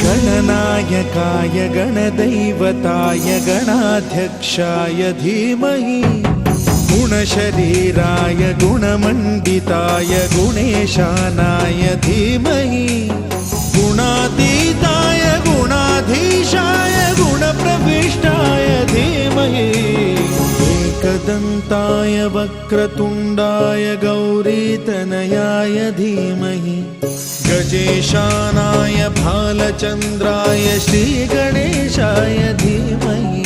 गणनायकाय गणदैवताय गणाध्यक्षाय धीमहि गुणशरीराय गुणमण्डिताय गुणेशानाय धीमहि गुणातीताय गुणाधीशाय गुणप्रविष्टाय धीमहि एकदन्ताय वक्रतुण्डाय गौरीतनयाय धीमहि गजेशानाय भालचन्द्राय श्रीगणेशाय धीमहि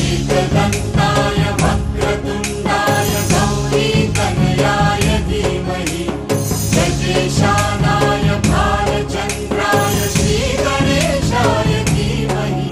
एकदन्ताय वक्रतुण्डाय गौरीतनयाय धीमहि गजेशानाय भालचन्द्राय श्रीगणेशाय धीमहि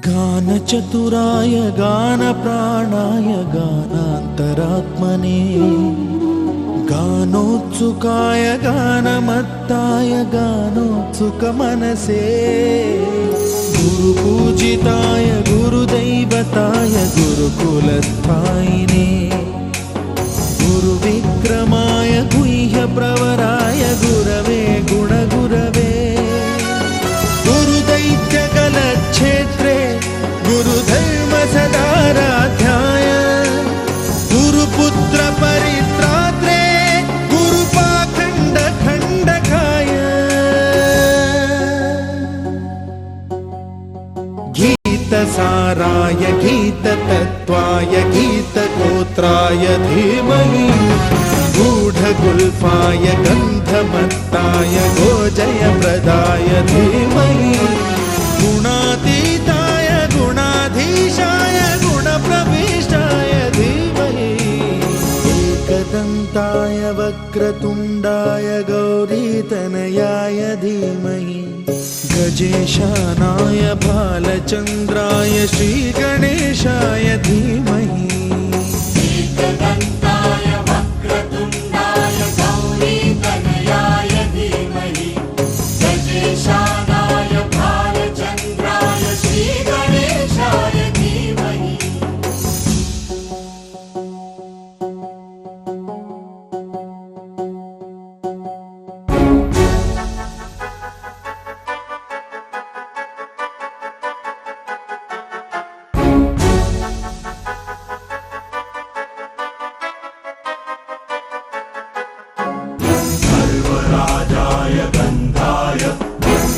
गानचतुराय गानप्राणाय गानान्तरात्मने गानोत्सुकाय गानमत्ताय गानोत्सुकमनसे गुरुपूजिताय गुरुदैवताय गुरुकुलस्थायिने गुरुविक्रमाय गुह्यप्रवराय गुरवे गुणगुरवे गुरुदैत्यकलक्षेत्रे गुरुधर्म सदाराध्याय गुरुपुत्र परित्रात्रे गुरुपाखण्ड खण्डकाय गीतसाराय गीततत्त्वाय गीतगोत्राय धीमहि गूढगुल्फाय गन्धमत्ताय गोजयप्रदाय धीमहि गुणातीताय गुणाधीशाय गुणप्रविष्टाय धीमहि एकदन्ताय वक्रतुण्डाय गौरीतनयाय धीमहि गजेशानाय भालचन्द्राय श्रीगणेशाय धीमहि एकदन्ताय वक्रतुण्डाय गौरीतनयाय धीमहि गजेशानाय भालचन्द्राय श्रीगणेशाय धीमहि सर्वराजाय गन्धाय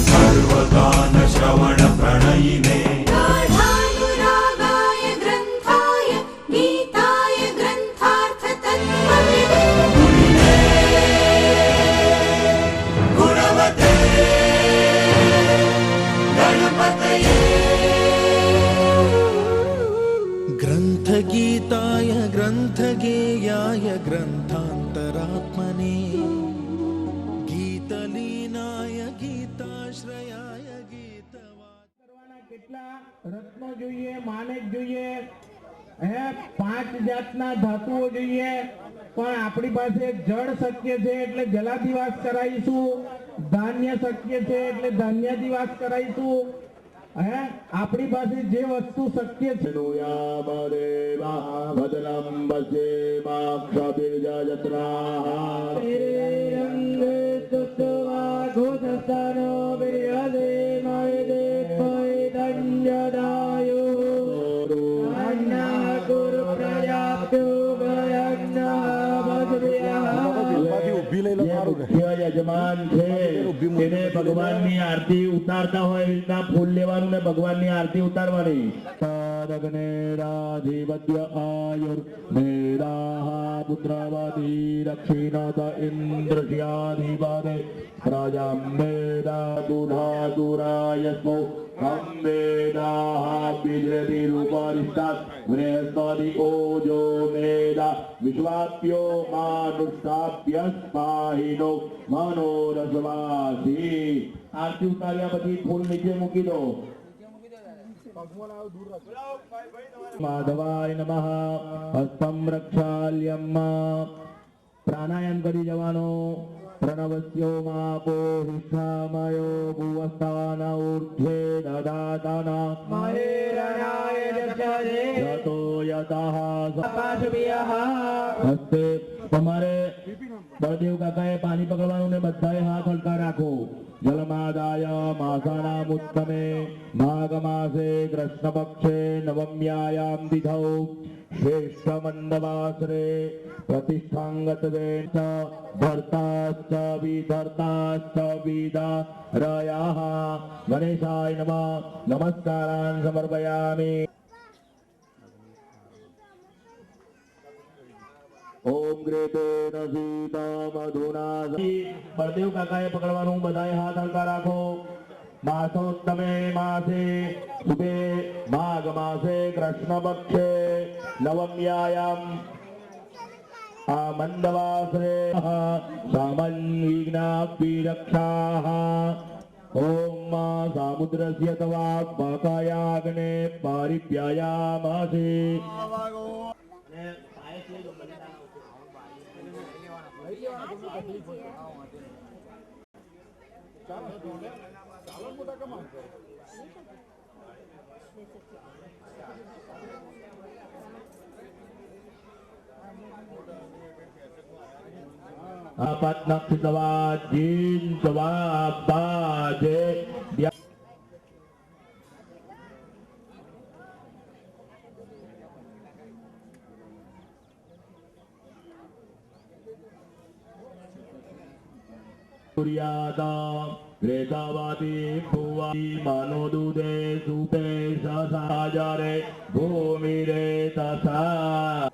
सर्वगानश्रवणप्रणयिने गाढानुरागाय ग्रन्थाय गीताय ग्रन्थार्थतत्त्वविदे गुणवते गणपतये ग्रन्थगीताय ग्रन्थगेयाय ग्रन्थान्तरात्मने गीतलीनाय गीताश्रयाय કરવાના કેટલા રત્નો જોઈએ, માણેક જોઈએ, હે 5 જાતના ધાતુઓ જોઈએ, પણ આપણી પાસે જળ શક્ય છે એટલે જલાધિવાસ કરાવીશું, ધાન્ય શક્ય છે એટલે ધાન્યાધિવાસ કરાવીશું હે આપણી પાસે જે વસ્તુ શક્ય છે યજમાન છે એને ભગવાનની આરતી ઉતારતા હોય એવી રીતના ફૂલ લેવાનું ને ભગવાનની આરતી ઉતારવાની સાધગ્નેરાધિપત્ય આયુર મેદાહ પુત્રવતી દક્ષિણત ઇન્દ્રસ્યાધિપતે પ્રજામ વેદા દુધાતુરાય સ્મો હમ વેદાહ બિજ્રતિ રૂપરિષ્ટાત બૃહસ્પતિ ઓજો મેદા વિશ્વાપ્યો માનુષાપ્ય સ્પાહિનો મનોરસવાસી આરતી ઉતાર્યા પછી ફૂલ નીચે મૂકી દો માધવાય નમઃ હસ્તમ રક્ષાલ્યમ પ્રાણાયામ કરી જવાનો પ્रणवस्यो मापो हिष्ठामयो भुवस्थान ऊर्ध्वे दधातन महेरणाय दक्षते यतो यतः सपाशभियः હસ્તે તમારે બળદેવ કાકાએ પાણી પકડવાનું ને બધાએ હાથ હલકા રાખો જલમાદાય માસાનામ ઉત્તમે માઘ માસે કૃષ્ણ પક્ષે નવમ્યાયામ તિથૌ શ્રેષ્ઠ મંદવાસરે પ્રતિષ્ઠાંગત વેચ ભર્તાશ્ચ વિધર્તાશ્ચ વિદા રયાઃ ગણેશાય નમઃ નમસ્કારાન સમર્પયામિ ઓમ ગ્રેતેન સીતા મધુના બળદેવ કાકાએ પકડવાનું બધાએ હાથ હલકા રાખો માસોત્તમે માસે શુભે માઘ માસે કૃષ્ણ પક્ષે નવમ્યાયામ આ મંદવાસરે સામન વિઘ્નાપી ઓમ સામુદ્રસ્ય તવા બકાયાગ્ને પારિપ્યાયામાસે Apatnaksitava jinsava bhaje Puryata Gretavati Bhuvati Manodude Supe Sasajare Bhumire Tasa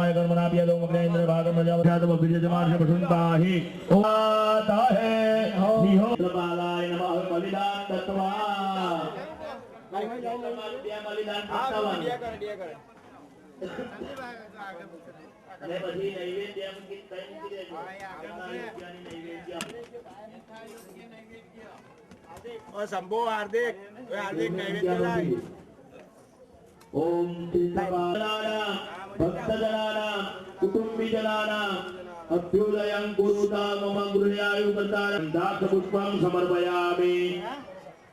गणमनाभ्य दो मग्नेन्द्र भागम प्रजापति विजयमान से प्रसन्नताहि ओता है निहो बालाय नमः बलिदान दत्वा बलिदान दत्वा અને પછી નૈવેદ્ય અંકિત થઈ મૂકી દેજો રૂપિયાની નૈવેદ્ય ઓ શંભો હાર્દિક હાર્દિક નૈવેદ્ય લાય ओम तीर्थवानानां भक्तजनानां कुटुम्बिजनानां अभ्युदयं कुरुता मम गृहायुपचारं दासपुष्पं समर्पयामि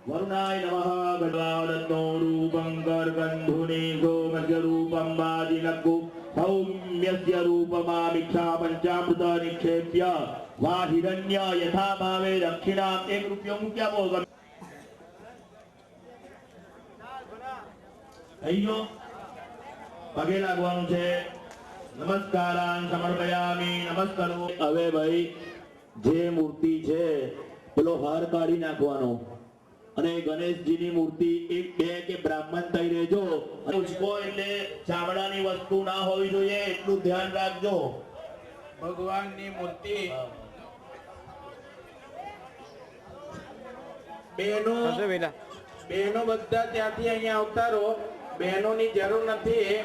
वरुणाय नमः गणवादत्तो रूपं गर्गन्धुनि सोमस्य रूपं वाजिनक्कु सौम्यस्य रूपमामिक्षा पञ्चामृत निक्षेप्य वा हिरण्य यथा भावे दक्षिणां 1 રૂપિયો મૂક્યા બોલ अयो पगे लागवानुं छे नमस्कारान समर्पयामि नमस्कारो હવે ભાઈ જે મૂર્તિ છે પેલો હાર કાઢી નાખવાનો અને ગણેશજીની મૂર્તિ એક બે કે બ્રાહ્મણ થઈ રહેજો અને ઉસકો એટલે ચામડાની વસ્તુ ના હોવી જોઈએ એટલું ધ્યાન રાખજો ભગવાનની મૂર્તિ બહેનો બધા ત્યાંથી અહીંયા આવતા રહો બહેનોની જરૂર નથી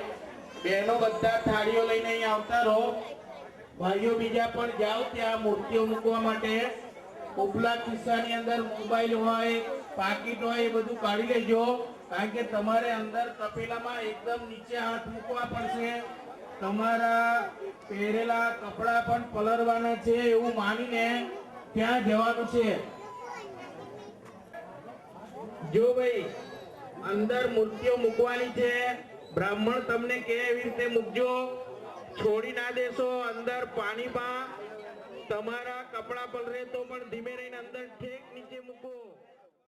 બહેનો બધા થાળીઓ લઈને અહીંયા આવતા રહો ભાઈઓ બીજા પણ જાઓ ત્યાં મૂર્તિઓ મૂકવા માટે ઉપલા ખિસ્સાની અંદર મોબાઈલ હોય પાકીટ હોય એ બધું કાઢી લેજો કારણ કે તમારે અંદર તપેલામાં એકદમ નીચે હાથ મૂકવા પડશે તમારા પહેરેલા કપડા પણ પલળવાના છે એવું માનીને ત્યાં જવાનું છે. જો ભાઈ અંદર મૂર્તિઓ મૂકવાની છે, બ્રાહ્મણ તમને કે એવી રીતે મૂકજો, છોડી ના દેશો. અંદર પાણીમાં તમારા કપડા પલરે તો પણ ધીમે રહીને અંદર ઠેક નીચે મૂકો.